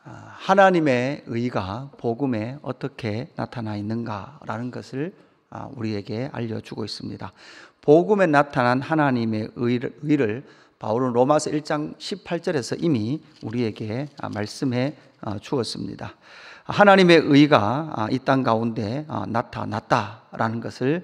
하나님의 의가 복음에 어떻게 나타나 있는가라는 것을 우리에게 알려주고 있습니다. 복음에 나타난 하나님의 의를 바울은 로마서 1장 18절에서 이미 우리에게 말씀해 주었습니다. 하나님의 의가 이 땅 가운데 나타났다라는 것을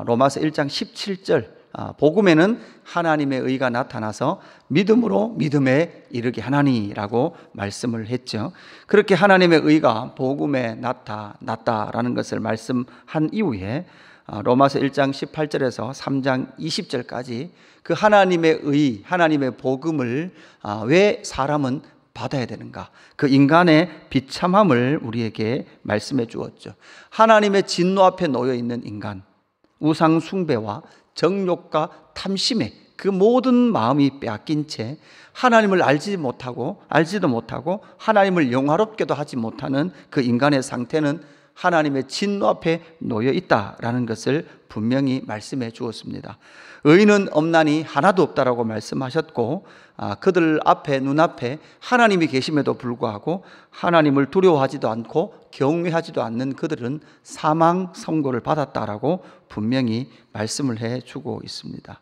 로마서 1장 17절 복음에는 하나님의 의가 나타나서 믿음으로 믿음에 이르게 하나니라고 말씀을 했죠. 그렇게 하나님의 의가 복음에 나타났다라는 것을 말씀한 이후에 로마서 1장 18절에서 3장 20절까지 그 하나님의 의, 하나님의 복음을 왜 사람은 받아야 되는가, 그 인간의 비참함을 우리에게 말씀해 주었죠. 하나님의 진노 앞에 놓여 있는 인간, 우상 숭배와 정욕과 탐심에 그 모든 마음이 빼앗긴 채 하나님을 알지도 못하고 하나님을 영화롭게도 하지 못하는 그 인간의 상태는 하나님의 진노 앞에 놓여 있다라는 것을 분명히 말씀해 주었습니다. 의인은 없나니 하나도 없다라고 말씀하셨고, 그들 앞에 눈앞에 하나님이 계심에도 불구하고 하나님을 두려워하지도 않고 경외하지도 않는 그들은 사망 선고를 받았다라고 분명히 말씀을 해 주고 있습니다.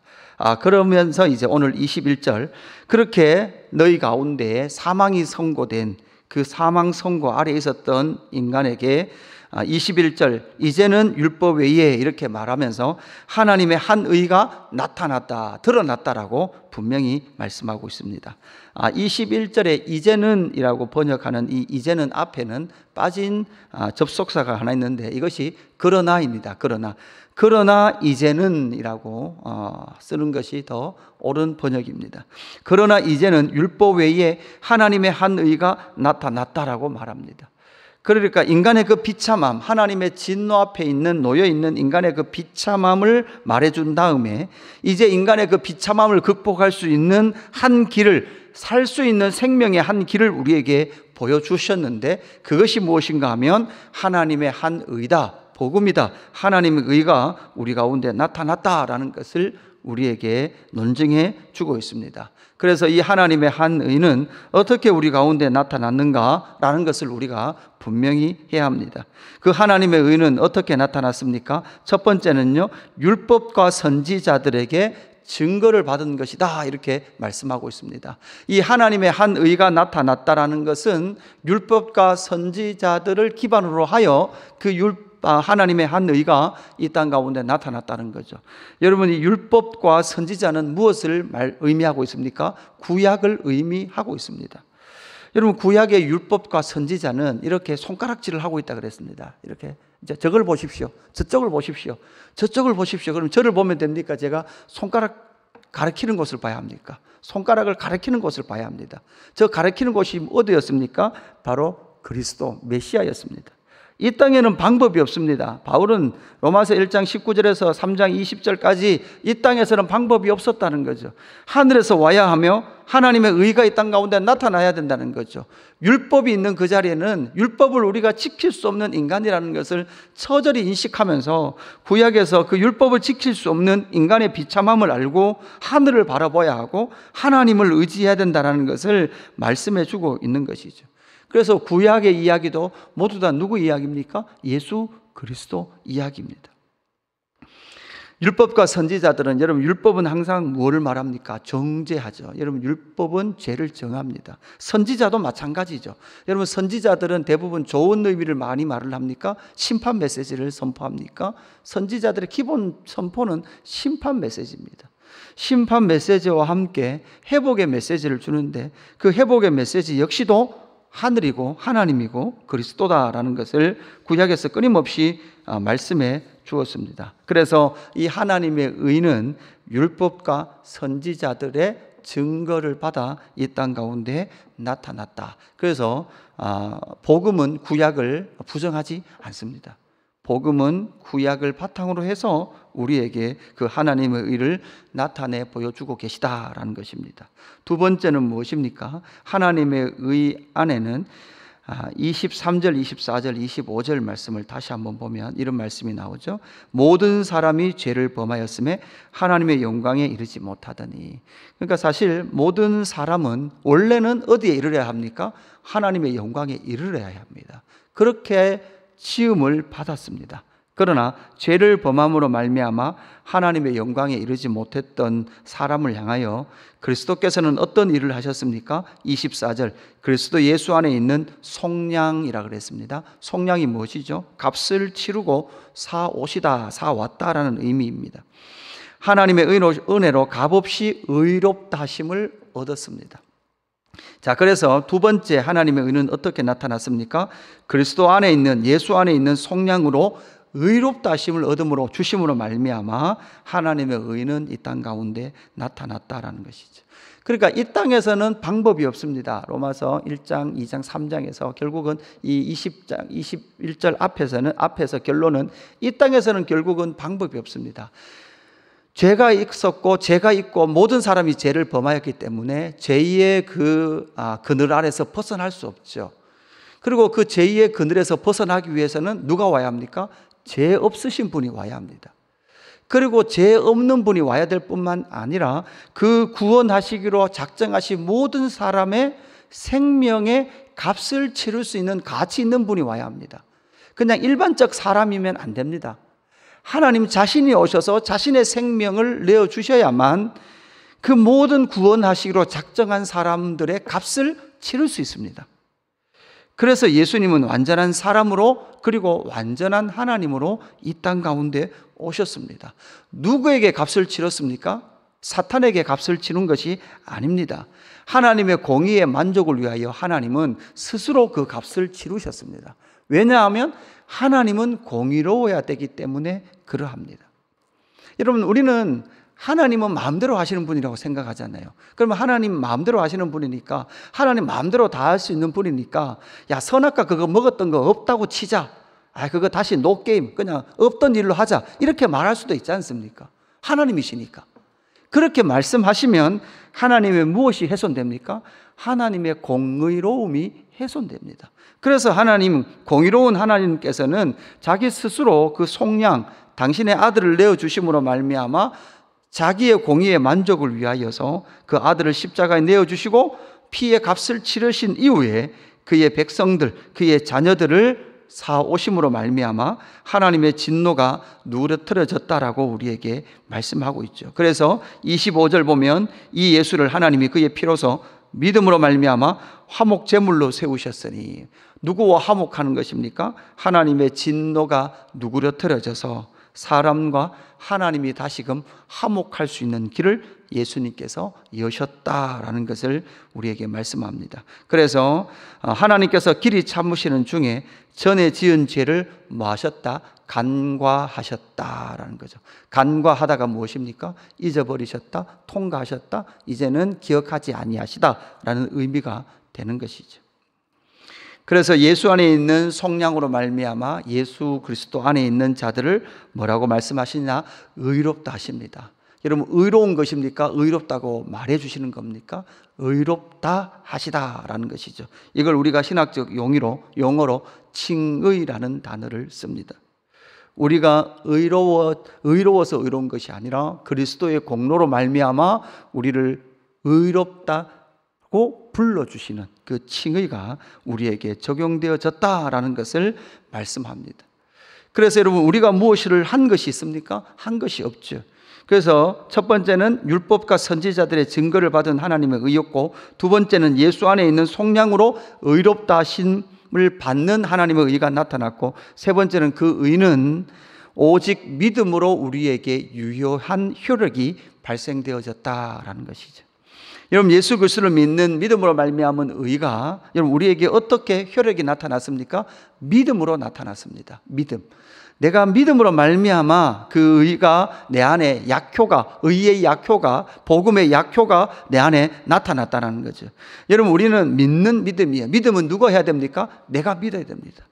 그러면서 이제 오늘 21절, 그렇게 너희 가운데에 사망이 선고된 그 사망 선고 아래에 있었던 인간에게 21절, 이제는 율법 외에 이렇게 말하면서 하나님의 한 의가 나타났다, 드러났다라고 분명히 말씀하고 있습니다. 21절에 이제는 이라고 번역하는 이 이제는 앞에는 빠진 접속사가 하나 있는데 이것이 그러나입니다. 그러나 이제는 이라고 쓰는 것이 더 옳은 번역입니다. 그러나 이제는 율법 외에 하나님의 한 의가 나타났다라고 말합니다. 그러니까 인간의 그 비참함, 하나님의 진노 앞에 놓여 있는 인간의 그 비참함을 말해준 다음에 이제 인간의 그 비참함을 극복할 수 있는 한 길을, 살 수 있는 생명의 한 길을 우리에게 보여주셨는데 그것이 무엇인가 하면 하나님의 한 의다, 복음이다. 하나님의 의가 우리 가운데 나타났다라는 것을 우리에게 논증해 주고 있습니다. 그래서 이 하나님의 한 의는 어떻게 우리 가운데 나타났는가라는 것을 우리가 분명히 해야 합니다. 그 하나님의 의는 어떻게 나타났습니까? 첫 번째는요, 율법과 선지자들에게 증거를 받은 것이다, 이렇게 말씀하고 있습니다. 이 하나님의 한 의가 나타났다라는 것은 율법과 선지자들을 기반으로 하여 하나님의 한 의가 이 땅 가운데 나타났다는 거죠. 여러분, 이 율법과 선지자는 무엇을 의미하고 있습니까? 구약을 의미하고 있습니다. 여러분, 구약의 율법과 선지자는 이렇게 손가락질을 하고 있다 그랬습니다. 이렇게 이제 저걸 보십시오, 저쪽을 보십시오, 저쪽을 보십시오. 그럼 저를 보면 됩니까? 제가 손가락 가리키는 곳을 봐야 합니까? 손가락을 가리키는 곳을 봐야 합니다. 저 가리키는 곳이 어디였습니까? 바로 그리스도 메시아였습니다. 이 땅에는 방법이 없습니다. 바울은 로마서 1장 19절에서 3장 20절까지 이 땅에서는 방법이 없었다는 거죠. 하늘에서 와야 하며 하나님의 의가 이 땅 가운데 나타나야 된다는 거죠. 율법이 있는 그 자리에는 율법을 우리가 지킬 수 없는 인간이라는 것을 처절히 인식하면서 구약에서 그 율법을 지킬 수 없는 인간의 비참함을 알고 하늘을 바라봐야 하고 하나님을 의지해야 된다는 것을 말씀해 주고 있는 것이죠. 그래서 구약의 이야기도 모두 다 누구 이야기입니까? 예수 그리스도 이야기입니다. 율법과 선지자들은, 여러분, 율법은 항상 무엇을 말합니까? 정죄하죠. 여러분, 율법은 죄를 정합니다. 선지자도 마찬가지죠. 여러분, 선지자들은 대부분 좋은 의미를 많이 말을 합니까? 심판 메시지를 선포합니까? 선지자들의 기본 선포는 심판 메시지입니다. 심판 메시지와 함께 회복의 메시지를 주는데 그 회복의 메시지 역시도 하늘이고 하나님이고 그리스도다라는 것을 구약에서 끊임없이 말씀해 주었습니다. 그래서 이 하나님의 의는 율법과 선지자들의 증거를 받아 이 땅 가운데 나타났다. 그래서 복음은 구약을 부정하지 않습니다. 복음은 구약을 바탕으로 해서 우리에게 그 하나님의 의를 나타내 보여주고 계시다라는 것입니다. 두 번째는 무엇입니까? 하나님의 의 안에는 23절, 24절, 25절 말씀을 다시 한번 보면 이런 말씀이 나오죠. 모든 사람이 죄를 범하였음에 하나님의 영광에 이르지 못하더니. 그러니까 사실 모든 사람은 원래는 어디에 이르러야 합니까? 하나님의 영광에 이르러야 합니다. 그렇게 지음을 받았습니다. 그러나 죄를 범함으로 말미암아 하나님의 영광에 이르지 못했던 사람을 향하여 그리스도께서는 어떤 일을 하셨습니까? 24절, 그리스도 예수 안에 있는 속량이라 그랬습니다. 속량이 무엇이죠? 값을 치르고 사오시다, 사왔다라는 의미입니다. 하나님의 은혜로 값없이 의롭다 하심을 얻었습니다. 자, 그래서 두 번째 하나님의 의는 어떻게 나타났습니까? 그리스도 안에 있는, 예수 안에 있는 속량으로 의롭다 하심을 얻음으로, 주심으로 말미암아 하나님의 의는 이 땅 가운데 나타났다라는 것이죠. 그러니까 이 땅에서는 방법이 없습니다. 로마서 1장, 2장, 3장에서 결국은 이 20장, 21절 앞에서 결론은 이 땅에서는 결국은 방법이 없습니다. 죄가 있었고 죄가 있고 모든 사람이 죄를 범하였기 때문에 죄의 그늘 아래서 벗어날 수 없죠. 그리고 그 죄의 그늘에서 벗어나기 위해서는 누가 와야 합니까? 죄 없으신 분이 와야 합니다. 그리고 죄 없는 분이 와야 될 뿐만 아니라 그 구원하시기로 작정하신 모든 사람의 생명의 값을 치를 수 있는 가치 있는 분이 와야 합니다. 그냥 일반적 사람이면 안 됩니다. 하나님 자신이 오셔서 자신의 생명을 내어주셔야만 그 모든 구원하시기로 작정한 사람들의 값을 치를 수 있습니다. 그래서 예수님은 완전한 사람으로 그리고 완전한 하나님으로 이 땅 가운데 오셨습니다. 누구에게 값을 치렀습니까? 사탄에게 값을 치른 것이 아닙니다. 하나님의 공의의 만족을 위하여 하나님은 스스로 그 값을 치르셨습니다. 왜냐하면 하나님은 공의로워야 되기 때문에 그러합니다. 여러분, 우리는 하나님은 마음대로 하시는 분이라고 생각하잖아요. 그러면 하나님 마음대로 하시는 분이니까, 하나님 마음대로 다 할 수 있는 분이니까, 야, 선악과 그거 먹었던 거 없다고 치자. 그거 다시 노게임, 그냥 없던 일로 하자. 이렇게 말할 수도 있지 않습니까? 하나님이시니까. 그렇게 말씀하시면 하나님의 무엇이 훼손됩니까? 하나님의 공의로움이 훼손됩니다. 그래서 공의로운 하나님께서는 자기 스스로 그 속량, 당신의 아들을 내어주심으로 말미암아 자기의 공의의 만족을 위하여서 그 아들을 십자가에 내어주시고 피의 값을 치르신 이후에 그의 백성들, 그의 자녀들을 사오심으로 말미암아 하나님의 진노가 누그러뜨려졌다라고 우리에게 말씀하고 있죠. 그래서 25절 보면 이 예수를 하나님이 그의 피로서 믿음으로 말미암아 화목 제물로 세우셨으니, 누구와 화목하는 것입니까? 하나님의 진노가 누그러뜨려져서 사람과 하나님이 다시금 화목할 수 있는 길을 예수님께서 여셨다라는 것을 우리에게 말씀합니다. 그래서 하나님께서 길이 참으시는 중에 전에 지은 죄를 뭐 하셨다? 간과하셨다라는 거죠. 간과하다가 무엇입니까? 잊어버리셨다, 통과하셨다, 이제는 기억하지 아니하시다라는 의미가 되는 것이죠. 그래서 예수 안에 있는 속량으로 말미암아 예수 그리스도 안에 있는 자들을 뭐라고 말씀하시냐? 의롭다 하십니다. 여러분, 의로운 것입니까? 의롭다고 말해 주시는 겁니까? 의롭다 하시다라는 것이죠. 이걸 우리가 신학적 용어로 칭의라는 단어를 씁니다. 우리가 의로워서 의로운 것이 아니라 그리스도의 공로로 말미암아 우리를 의롭다고 불러주시는 그 칭의가 우리에게 적용되어졌다라는 것을 말씀합니다. 그래서 여러분, 우리가 무엇을 한 것이 있습니까? 한 것이 없죠. 그래서 첫 번째는 율법과 선지자들의 증거를 받은 하나님의 의였고, 두 번째는 예수 안에 있는 속량으로 의롭다 하심을 받는 하나님의 의가 나타났고, 세 번째는 그 의는 오직 믿음으로 우리에게 유효한 효력이 발생되어졌다라는 것이죠. 여러분, 예수 그리스도를 믿는 믿음으로 말미암은 의가 여러분 우리에게 어떻게 효력이 나타났습니까? 믿음으로 나타났습니다. 믿음. 내가 믿음으로 말미암아 그 의가 내 안에 의의 약효가, 복음의 약효가 내 안에 나타났다는 거죠. 여러분, 우리는 믿는 믿음이에요. 믿음은 누가 해야 됩니까? 내가 믿어야 됩니다.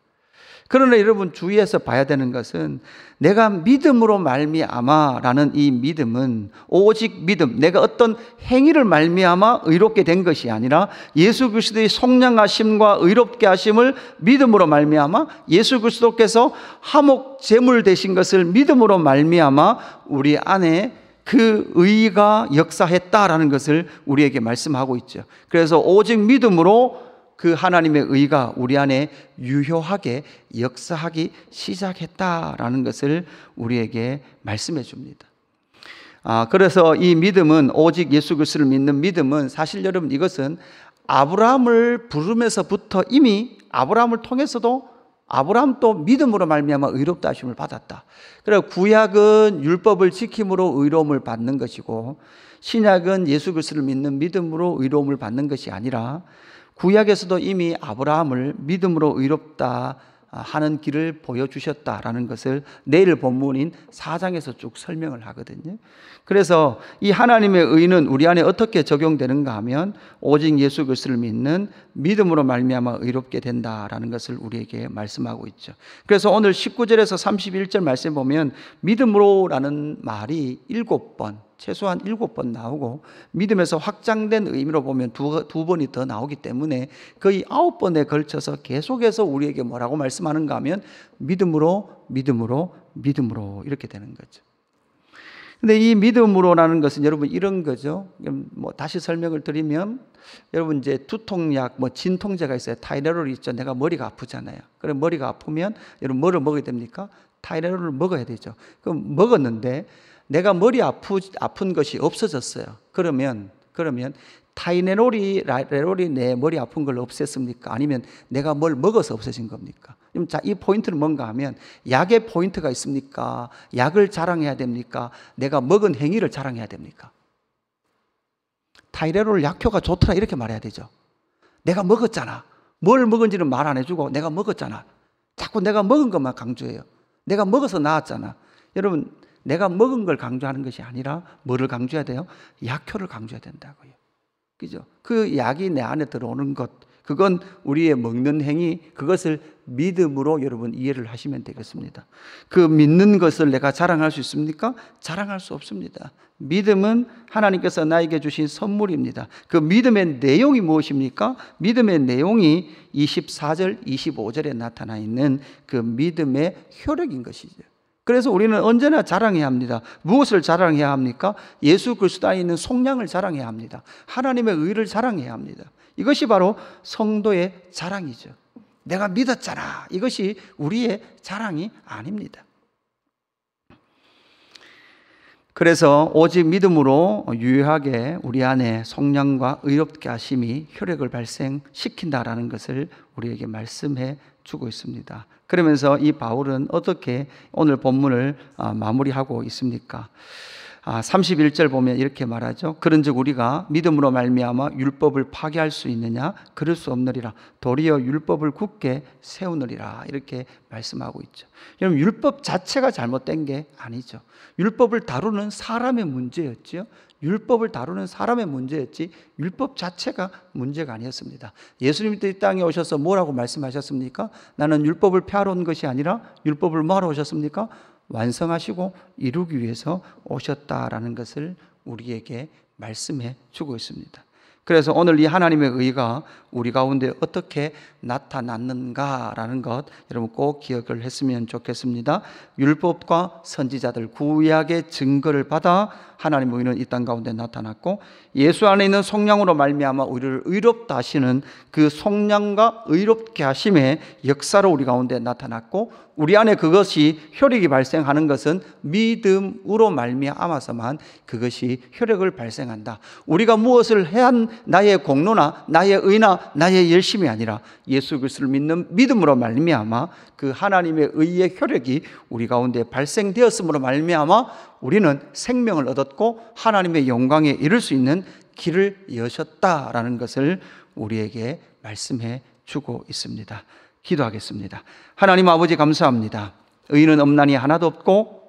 그러나 여러분 주위에서 봐야 되는 것은 내가 믿음으로 말미암아라는 이 믿음은 오직 믿음, 내가 어떤 행위를 말미암아 의롭게 된 것이 아니라 예수 그리스도의 속량하심과 의롭게 하심을 믿음으로 말미암아 예수 그리스도께서 화목 제물 되신 것을 믿음으로 말미암아 우리 안에 그 의가 역사했다라는 것을 우리에게 말씀하고 있죠. 그래서 오직 믿음으로 그 하나님의 의가 우리 안에 유효하게 역사하기 시작했다라는 것을 우리에게 말씀해 줍니다. 그래서 이 믿음은, 오직 예수 그리스도를 믿는 믿음은, 사실 여러분 이것은 아브라함을 부르면서부터 이미 아브라함을 통해서도 아브라함도 믿음으로 말미암아 의롭다 하심을 받았다. 그래서 구약은 율법을 지킴으로 의로움을 받는 것이고 신약은 예수 그리스도를 믿는 믿음으로 의로움을 받는 것이 아니라 구약에서도 이미 아브라함을 믿음으로 의롭다 하는 길을 보여주셨다라는 것을 내일 본문인 4장에서 쭉 설명을 하거든요. 그래서 이 하나님의 의는 우리 안에 어떻게 적용되는가 하면 오직 예수 그리스도를 믿는 믿음으로 말미암아 의롭게 된다라는 것을 우리에게 말씀하고 있죠. 그래서 오늘 19절에서 31절 말씀에 보면 믿음으로라는 말이 7번, 최소한 7번 나오고 믿음에서 확장된 의미로 보면 두 번이 더 나오기 때문에 거의 9번에 걸쳐서 계속해서 우리에게 뭐라고 말씀하는가 하면 믿음으로 믿음으로 믿음으로 이렇게 되는 거죠. 근데 이 믿음으로라는 것은 여러분 이런 거죠. 뭐 다시 설명을 드리면 여러분 이제 두통약, 뭐 진통제가 있어요. 타이레놀이 있죠. 내가 머리가 아프잖아요. 그래 머리가 아프면 여러분 뭐를 먹어야 됩니까? 타이레놀을 먹어야 되죠. 그럼 먹었는데 내가 머리 아픈 것이 없어졌어요. 그러면 타이레놀이 내 머리 아픈 걸 없앴습니까? 아니면 내가 뭘 먹어서 없어진 겁니까? 그럼 자, 이 포인트는 뭔가 하면 약의 포인트가 있습니까? 약을 자랑해야 됩니까? 내가 먹은 행위를 자랑해야 됩니까? 타이레놀 약효가 좋더라 이렇게 말해야 되죠. 내가 먹었잖아. 뭘 먹은지는 말 안 해주고 내가 먹었잖아. 자꾸 내가 먹은 것만 강조해요. 내가 먹어서 나았잖아. 여러분 내가 먹은 걸 강조하는 것이 아니라 뭐를 강조해야 돼요? 약효를 강조해야 된다고요. 그죠? 그 약이 내 안에 들어오는 것, 그건 우리의 먹는 행위, 그것을 믿음으로 여러분 이해를 하시면 되겠습니다. 그 믿는 것을 내가 자랑할 수 있습니까? 자랑할 수 없습니다. 믿음은 하나님께서 나에게 주신 선물입니다. 그 믿음의 내용이 무엇입니까? 믿음의 내용이 24절, 25절에 나타나 있는 그 믿음의 효력인 것이죠. 그래서 우리는 언제나 자랑해야 합니다. 무엇을 자랑해야 합니까? 예수 그리스도 안에 있는 속량을 자랑해야 합니다. 하나님의 의를 자랑해야 합니다. 이것이 바로 성도의 자랑이죠. 내가 믿었잖아. 이것이 우리의 자랑이 아닙니다. 그래서 오직 믿음으로 유효하게 우리 안에 속량과 의롭게 하심이 효력을 발생시킨다라는 것을 우리에게 말씀해 주고 있습니다. 그러면서 이 바울은 어떻게 오늘 본문을 마무리하고 있습니까? 31절 보면 이렇게 말하죠. 그런즉 우리가 믿음으로 말미암아 율법을 파괴할 수 있느냐? 그럴 수 없느니라. 도리어 율법을 굳게 세우느니라. 이렇게 말씀하고 있죠. 여러분 율법 자체가 잘못된 게 아니죠. 율법을 다루는 사람의 문제였죠. 율법을 다루는 사람의 문제였지 율법 자체가 문제가 아니었습니다. 예수님이 이 땅에 오셔서 뭐라고 말씀하셨습니까? 나는 율법을 폐하러 온 것이 아니라 율법을 뭐하러 오셨습니까? 완성하시고 이루기 위해서 오셨다라는 것을 우리에게 말씀해 주고 있습니다. 그래서 오늘 이 하나님의 의가 우리 가운데 어떻게 나타났는가라는 것 여러분 꼭 기억을 했으면 좋겠습니다. 율법과 선지자들 구약의 증거를 받아 하나님의 의는 이 땅 가운데 나타났고 예수 안에 있는 속량으로 말미암아 우리를 의롭다 하시는 그 속량과 의롭게 하심의 역사로 우리 가운데 나타났고 우리 안에 그것이 효력이 발생하는 것은 믿음으로 말미암아서만 그것이 효력을 발생한다. 우리가 무엇을 해한 나의 공로나 나의 의나 나의 열심이 아니라 예수 그리스도를 믿는 믿음으로 말미암아 그 하나님의 의의 효력이 우리 가운데 발생되었음으로 말미암아 우리는 생명을 얻었고 하나님의 영광에 이를 수 있는 길을 여셨다라는 것을 우리에게 말씀해 주고 있습니다. 기도하겠습니다. 하나님 아버지 감사합니다. 의인은 없나니 하나도 없고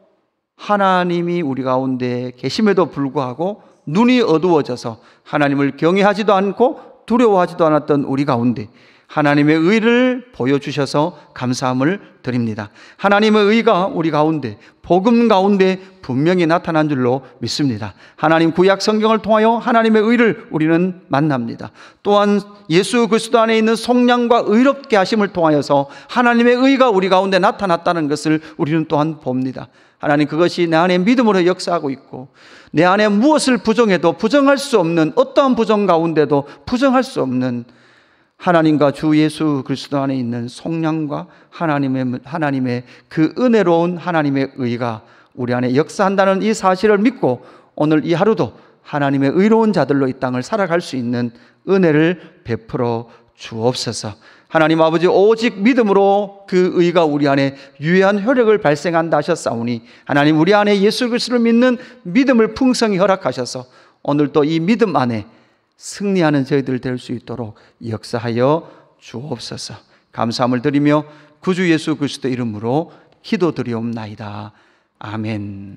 하나님이 우리 가운데 계심에도 불구하고 눈이 어두워져서 하나님을 경외하지도 않고 두려워하지도 않았던 우리 가운데 하나님의 의를 보여주셔서 감사함을 드립니다. 하나님의 의가 우리 가운데, 복음 가운데 분명히 나타난 줄로 믿습니다. 하나님 구약 성경을 통하여 하나님의 의를 우리는 만납니다. 또한 예수 그리스도 안에 있는 속량과 의롭게 하심을 통하여서 하나님의 의가 우리 가운데 나타났다는 것을 우리는 또한 봅니다. 하나님, 그것이 내 안에 믿음으로 역사하고 있고, 내 안에 무엇을 부정해도 부정할 수 없는, 어떠한 부정 가운데도 부정할 수 없는 하나님과 주 예수 그리스도 안에 있는 속량과 하나님의 그 은혜로운 하나님의 의가 우리 안에 역사한다는 이 사실을 믿고, 오늘 이 하루도 하나님의 의로운 자들로 이 땅을 살아갈 수 있는 은혜를 베풀어 주옵소서. 하나님 아버지, 오직 믿음으로 그 의가 우리 안에 유효한 효력을 발생한다 하셨사오니, 하나님 우리 안에 예수 그리스도를 믿는 믿음을 풍성히 허락하셔서 오늘도 이 믿음 안에 승리하는 저희들 될 수 있도록 역사하여 주옵소서. 감사함을 드리며 구주 예수 그리스도 이름으로 기도드리옵나이다. 아멘.